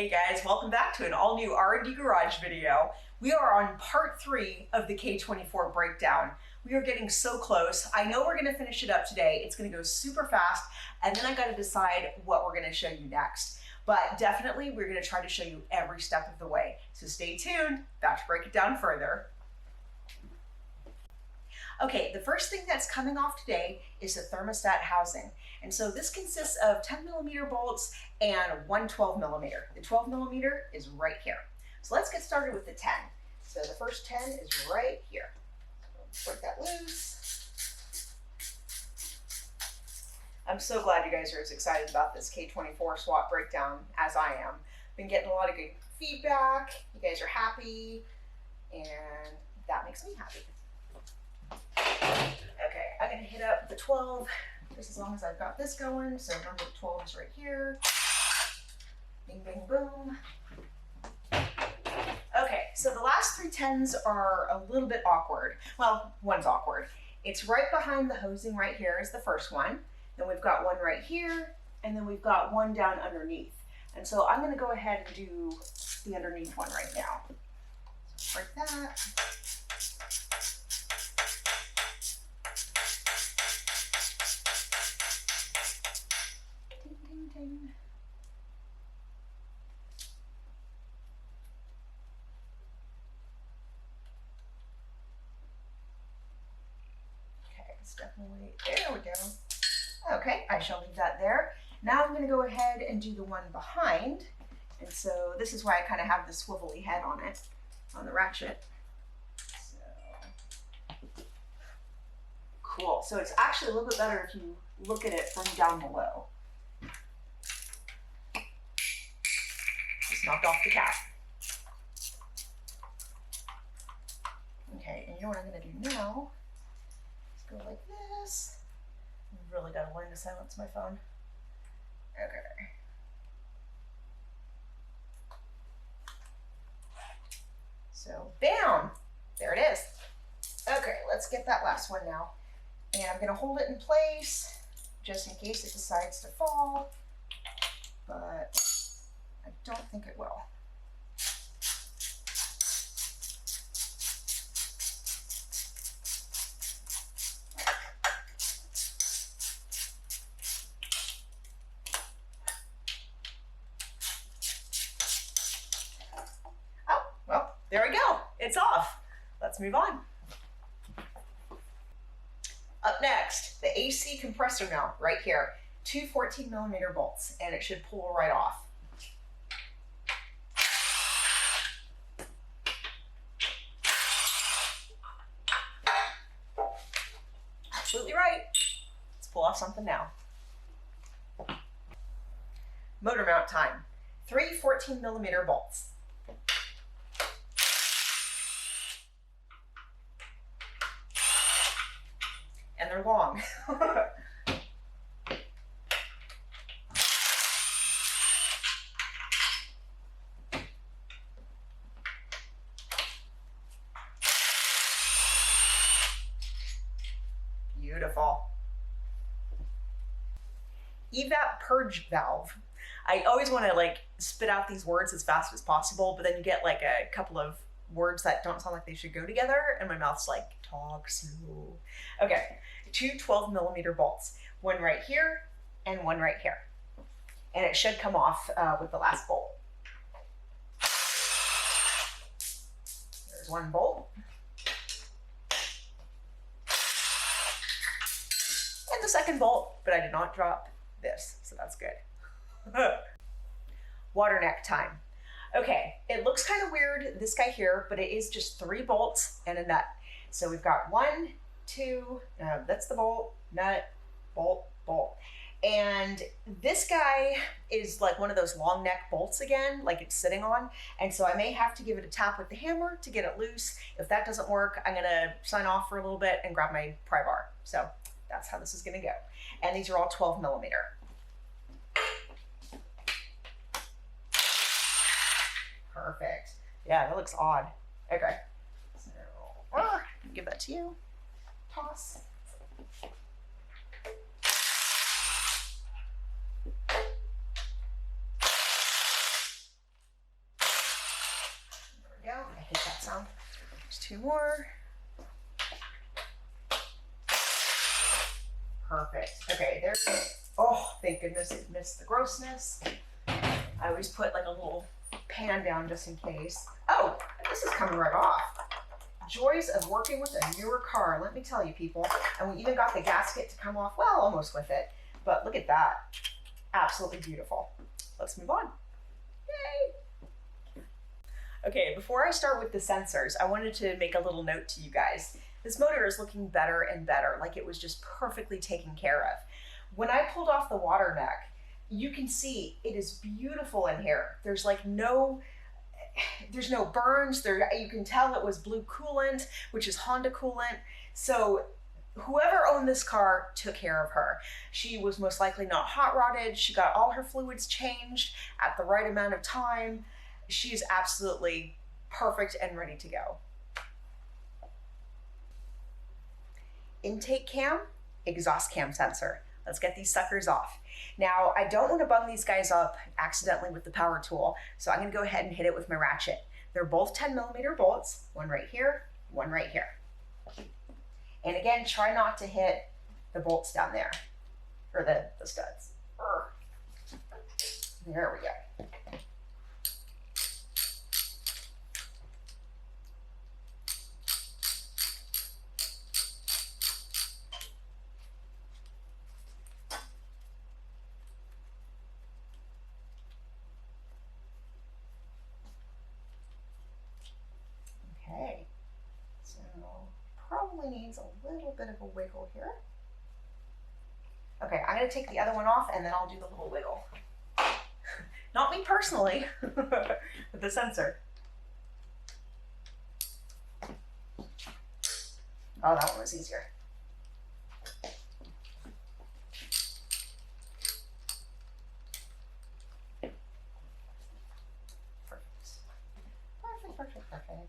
Hey guys, welcome back to an all new R&D Garage video. We are on part 3 of the K24 breakdown. We are getting so close. I know we're gonna finish it up today. It's gonna go super fast, and then I gotta decide what we're gonna show you next. But definitely we're gonna try to show you every step of the way. So stay tuned, about to break it down further. Okay, the first thing that's coming off today is the thermostat housing. And so this consists of 10mm bolts and one 12mm. The 12mm is right here. So let's get started with the 10. So the first 10 is right here. So break that loose. I'm so glad you guys are as excited about this K24 SWAT breakdown as I am. Been getting a lot of good feedback. You guys are happy, and that makes me happy. Okay, I'm gonna hit up the 12 just as long as I've got this going. So remember the 12 is right here. Bing, bing, boom. Okay, so the last 3 10s are a little bit awkward. Well, one's awkward. It's right behind the hosing right here is the first one. Then we've got one right here, and then we've got one down underneath. And so I'm gonna go ahead and do the underneath one right now. So break that. Okay, it's definitely, there we go. Okay, I shall leave that there. Now I'm going to go ahead and do the one behind. And so this is why I kind of have the swivelly head on it, on the ratchet. So, cool. So it's actually a little bit better if you look at it from down below. Just knocked off the cap. Okay, and you know what I'm going to do now? Let's go like this. I've really got to learn to silence my phone. Okay. So, bam! There it is. Okay, let's get that last one now. And I'm going to hold it in place just in case it decides to fall. But I don't think it will. Oh, well, there we go. It's off. Let's move on. Up next, the AC compressor mount right here. 2 14mm bolts, and it should pull right off. Absolutely right. Let's pull off something now. Motor mount time. 3 14mm bolts. And they're long. Beautiful. Evap purge valve. I always want to like spit out these words as fast as possible, but then you get like a couple of words that don't sound like they should go together, and my mouth's like, talk slow. Okay, 2 12mm bolts. One right here and one right here. And it should come off with the last bolt. There's one bolt. And the second bolt, but I did not drop this, so that's good. Water neck time. Okay, it looks kind of weird, this guy here, but it is just 3 bolts and a nut. So we've got 1, 2, that's the bolt, nut, bolt, bolt. And this guy is like one of those long neck bolts again, like it's sitting on. And so I may have to give it a tap with the hammer to get it loose. If that doesn't work, I'm gonna sign off for a little bit and grab my pry bar. So that's how this is gonna go. And these are all 12mm. Perfect. Yeah, that looks odd. Okay. So, give that to you. Toss. sound. There's 2 more. Perfect. Okay, there's, oh, thank goodness it missed the grossness. I always put like a little pan down just in case. Oh, this is coming right off. Joys of working with a newer car, let me tell you, people. And we even got the gasket to come off, well, almost with it. But look at that. Absolutely beautiful. Let's move on. Yay! Okay, before I start with the sensors, I wanted to make a little note to you guys. This motor is looking better and better, like it was just perfectly taken care of. When I pulled off the water neck, you can see it is beautiful in here. There's like there's no burns. You can tell it was blue coolant, which is Honda coolant. So whoever owned this car took care of her. She was most likely not hot rodded. She got all her fluids changed at the right amount of time. She's absolutely perfect and ready to go. Intake cam, exhaust cam sensor. Let's get these suckers off. Now, I don't want to bung these guys up accidentally with the power tool, so I'm going to go ahead and hit it with my ratchet. They're both 10mm bolts, one right here, one right here. And again, try not to hit the bolts down there, or the studs. There we go. Okay, so probably needs a little bit of a wiggle here. Okay, I'm gonna take the other one off and then I'll do the little wiggle. Not me personally, but the sensor. Oh, that one was easier. Perfect.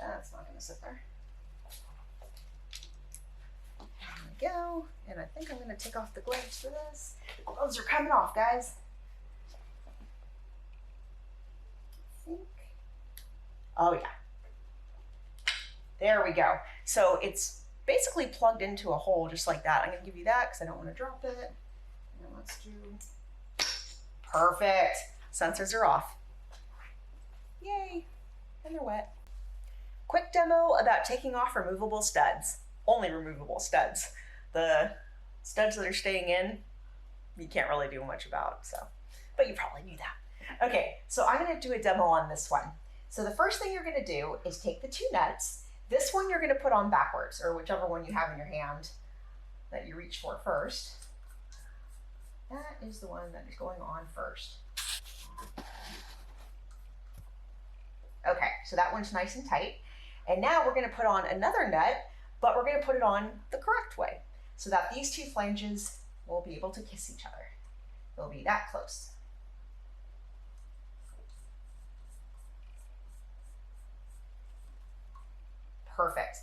That's not going to sit there. There we go. And I think I'm going to take off the gloves for this. The gloves are coming off, guys. I think. Oh, yeah. There we go. So it's basically plugged into a hole just like that. I'm going to give you that because I don't want to drop it. And let's do. Perfect. Sensors are off. Yay, and they're wet. Quick demo about taking off removable studs. Only removable studs. The studs that are staying in, you can't really do much about, so, but you probably knew that. Okay, so I'm gonna do a demo on this one. So the first thing you're gonna do is take the 2 nuts. This one you're gonna put on backwards, or whichever one you have in your hand that you reach for first. That is the one that is going on first. Okay, so that one's nice and tight. And now we're gonna put on another nut, but we're gonna put it on the correct way so that these 2 flanges will be able to kiss each other. They'll be that close. Perfect.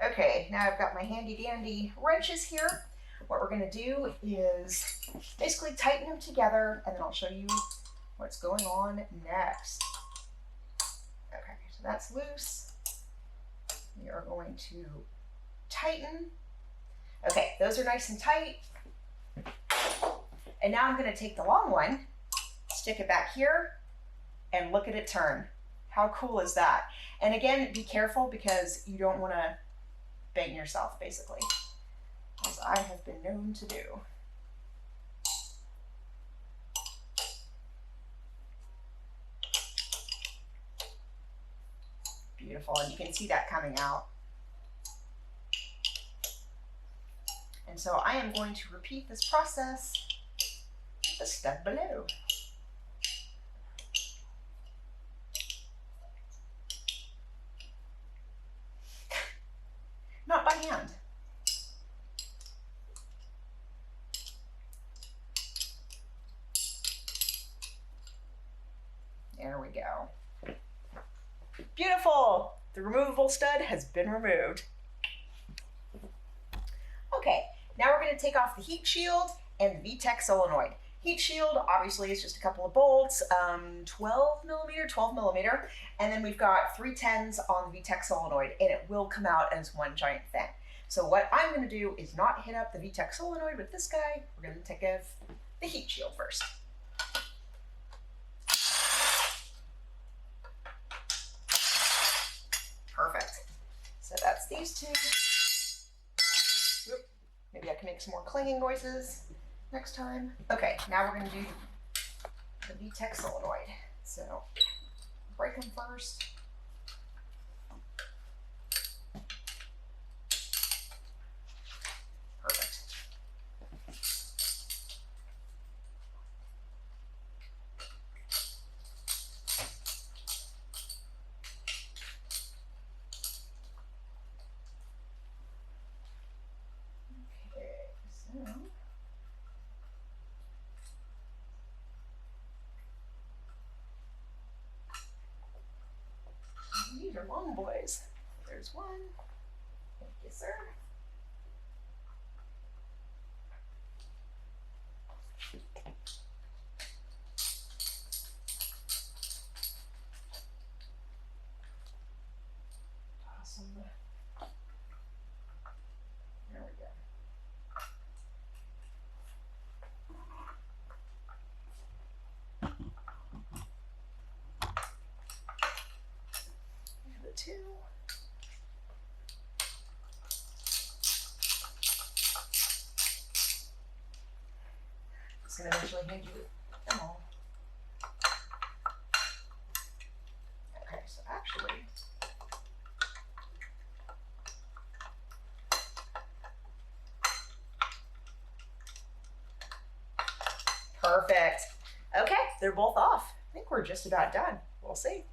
Okay, now I've got my handy dandy wrenches here. What we're gonna do is basically tighten them together and then I'll show you what's going on next. Okay, so that's loose. We are going to tighten. Okay, those are nice and tight. And now I'm going to take the long one, stick it back here, and look at it turn. How cool is that? And again, be careful because you don't want to bang yourself, basically, as I have been known to do. Beautiful, and you can see that coming out. And so I am going to repeat this process with the stud below. Not by hand. There we go. Beautiful! The removable stud has been removed. Okay, now we're going to take off the heat shield and the VTEC solenoid. Heat shield, obviously, is just a couple of bolts, 12 millimeter, and then we've got 310s on the VTEC solenoid, and it will come out as one giant thing. So what I'm going to do is not hit up the VTEC solenoid with this guy. We're going to take off the heat shield first. Perfect. So that's these two. Oop. Maybe I can make some more clanging noises next time. Okay, now we're going to do the VTEC solenoid. So break them first. Perfect. Okay, so these are long boys. There's one. Thank you, sir. Awesome. There we go. The two. Just gonna eventually hand you them all. Okay, so actually, perfect. Okay, they're both off. I think we're just about done. We'll see.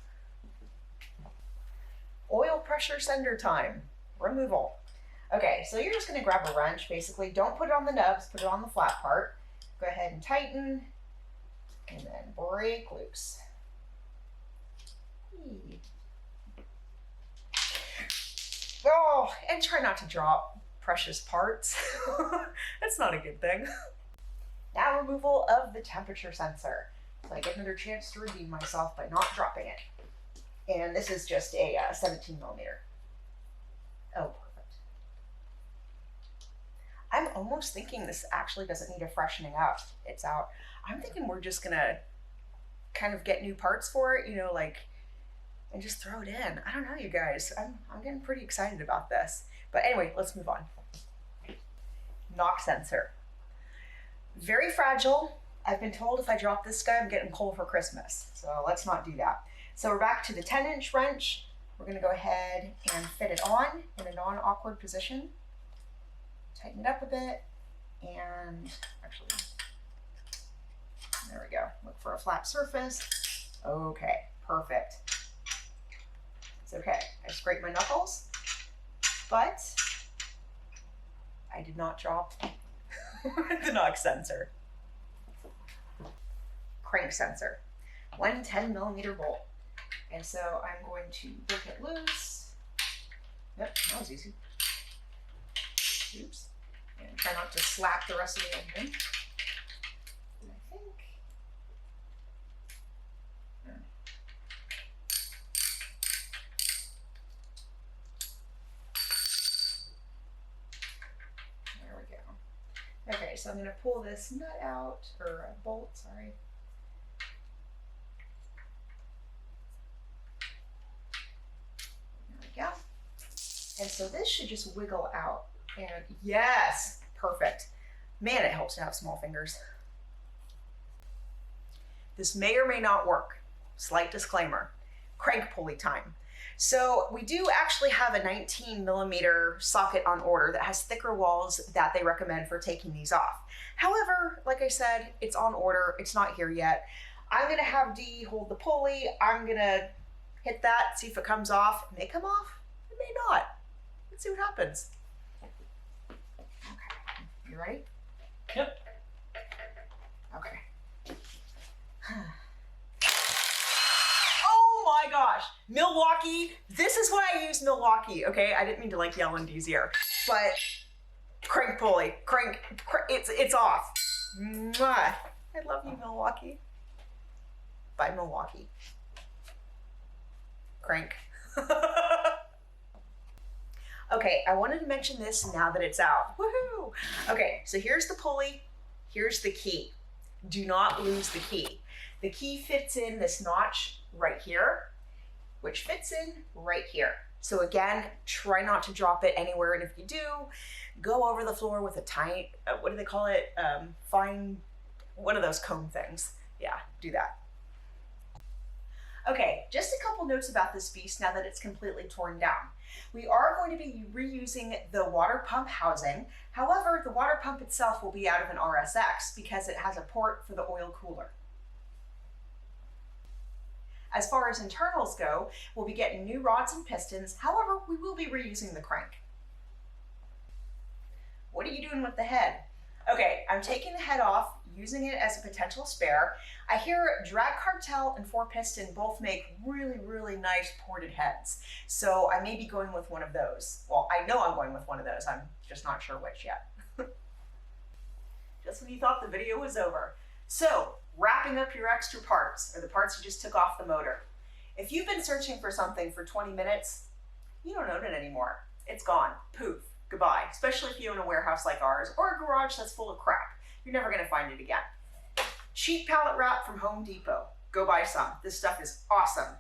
Oil pressure sender time. Removal. Okay, so you're just going to grab a wrench, basically. Don't put it on the nubs, put it on the flat part. Go ahead and tighten, and then break loose. Oh, and try not to drop precious parts. That's not a good thing. Now removal of the temperature sensor. So I get another chance to redeem myself by not dropping it. And this is just a 17 millimeter. Oh, perfect. I'm almost thinking this actually doesn't need a freshening up. It's out. I'm thinking we're just gonna kind of get new parts for it, you know, like, and just throw it in. I don't know, you guys. I'm getting pretty excited about this. But anyway, let's move on. Knock sensor. Very fragile. I've been told if I drop this guy, I'm getting coal for Christmas. So let's not do that. So we're back to the 10-inch wrench. We're gonna go ahead and fit it on in a non-awkward position. Tighten it up a bit, and actually, there we go. Look for a flat surface. Okay, perfect. It's okay. I scraped my knuckles, but I did not drop the knock sensor. Crank sensor. One 10 millimeter bolt. And so I'm going to break it loose. Yep, that was easy. Oops. And try not to slap the rest of the engine. And I think. There we go. Okay, so I'm going to pull this nut out, or bolt, sorry. There we go. And so this should just wiggle out. And yes, perfect. Man, it helps to have small fingers. This may or may not work. Slight disclaimer. Crank pulley time. So we do actually have a 19 millimeter socket on order that has thicker walls that they recommend for taking these off. However, like I said, it's on order. It's not here yet. I'm gonna have Dee hold the pulley. I'm gonna hit that, see if it comes off. It may come off, it may not. Let's see what happens. Okay, you ready? Yep. Okay. Oh my gosh, Milwaukee. This is why I use Milwaukee, okay? I didn't mean to like yell in Dee's ear, but crank pulley, crank, it's off. Mwah. I love you, Milwaukee. Bye, Milwaukee. Crank. Okay, I wanted to mention this now that it's out. Woohoo! Okay, so here's the pulley, here's the key. Do not lose the key. The key fits in this notch right here, which fits in right here. So again, try not to drop it anywhere, and if you do, go over the floor with a tight, what do they call it? Fine, one of those comb things. Yeah, do that. Okay, just a couple notes about this beast now that it's completely torn down. We are going to be reusing the water pump housing. However, the water pump itself will be out of an RSX because it has a port for the oil cooler. As far as internals go, we'll be getting new rods and pistons. However, we will be reusing the crank. What are you doing with the head? Okay, I'm taking the head off, using it as a potential spare. I hear Drag Cartel and 4-piston both make really, really nice ported heads. So I may be going with one of those. Well, I know I'm going with one of those. I'm just not sure which yet. Just when you thought the video was over. So, wrapping up your extra parts, or the parts you just took off the motor. If you've been searching for something for 20 minutes, you don't own it anymore. It's gone. Poof. Goodbye. Especially if you own a warehouse like ours, or a garage that's full of crap. You're never going to find it again. Cheap pallet wrap from Home Depot. Go buy some. This stuff is awesome.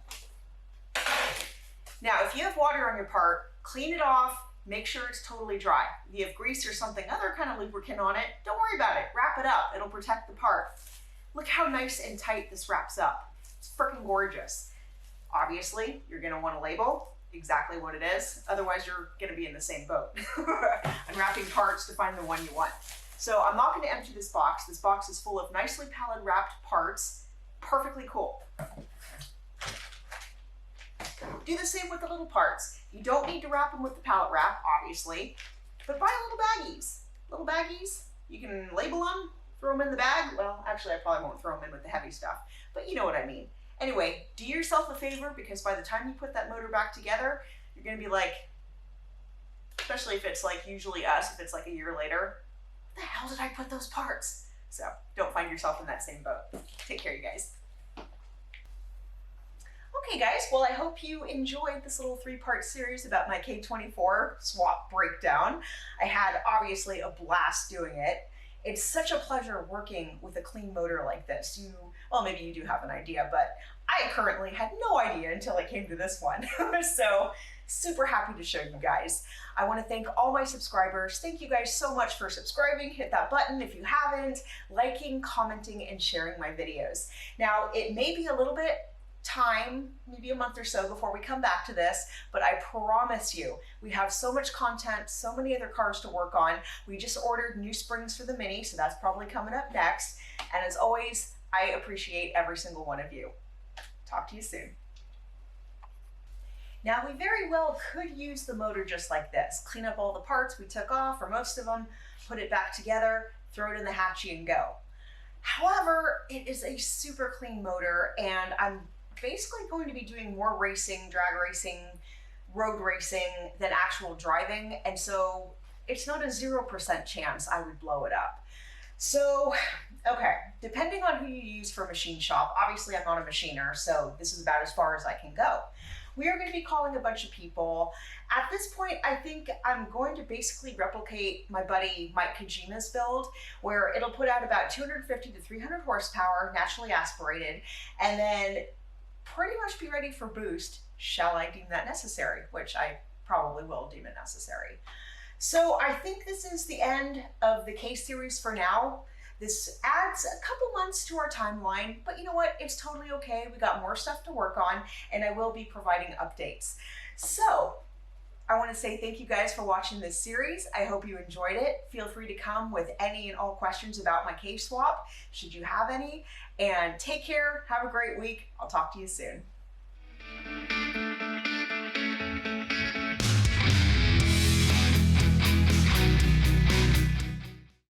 Now, if you have water on your part, clean it off. Make sure it's totally dry. If you have grease or something, other kind of lubricant on it, don't worry about it. Wrap it up. It'll protect the part. Look how nice and tight this wraps up. It's freaking gorgeous. Obviously, you're going to want to label exactly what it is. Otherwise, you're going to be in the same boat. Unwrapping parts to find the one you want. So I'm not going to empty this box. This box is full of nicely pallet wrapped parts. Perfectly cool. Do the same with the little parts. You don't need to wrap them with the pallet wrap, obviously, but buy little baggies. Little baggies, you can label them, throw them in the bag. Well, actually, I probably won't throw them in with the heavy stuff, but you know what I mean. Anyway, do yourself a favor, because by the time you put that motor back together, you're going to be like, especially if it's like usually us, if it's like a year later, where the hell did I put those parts? So don't find yourself in that same boat. Take care, you guys. Okay guys, well I hope you enjoyed this little 3-part series about my K24 swap breakdown. I had obviously a blast doing it. It's such a pleasure working with a clean motor like this. Well, maybe you do have an idea, but I currently had no idea until I came to this one. So super happy to show you guys. I want to thank all my subscribers. Thank you guys so much for subscribing. Hit that button if you haven't, liking, commenting, and sharing my videos. Now, it may be a little bit time, maybe a month or so before we come back to this, but I promise you, we have so much content, so many other cars to work on. We just ordered new springs for the Mini, so that's probably coming up next. And as always, I appreciate every single one of you. Talk to you soon. Now, we very well could use the motor just like this. Clean up all the parts we took off, or most of them, put it back together, throw it in the hatchie and go. However, it is a super clean motor, and I'm basically going to be doing more racing, drag racing, road racing than actual driving, and so it's not a 0% chance I would blow it up. So, okay, depending on who you use for machine shop, obviously I'm not a machiner, so this is about as far as I can go. We are going to be calling a bunch of people. At this point, I think I'm going to basically replicate my buddy Mike Kojima's build, where it'll put out about 250 to 300 horsepower, naturally aspirated, and then pretty much be ready for boost, shall I deem that necessary, which I probably will deem it necessary. So I think this is the end of the K series for now. This adds a couple months to our timeline, but you know what? It's totally okay. We got more stuff to work on, and I will be providing updates. So I want to say thank you guys for watching this series. I hope you enjoyed it. Feel free to come with any and all questions about my K swap, should you have any. And take care. Have a great week. I'll talk to you soon.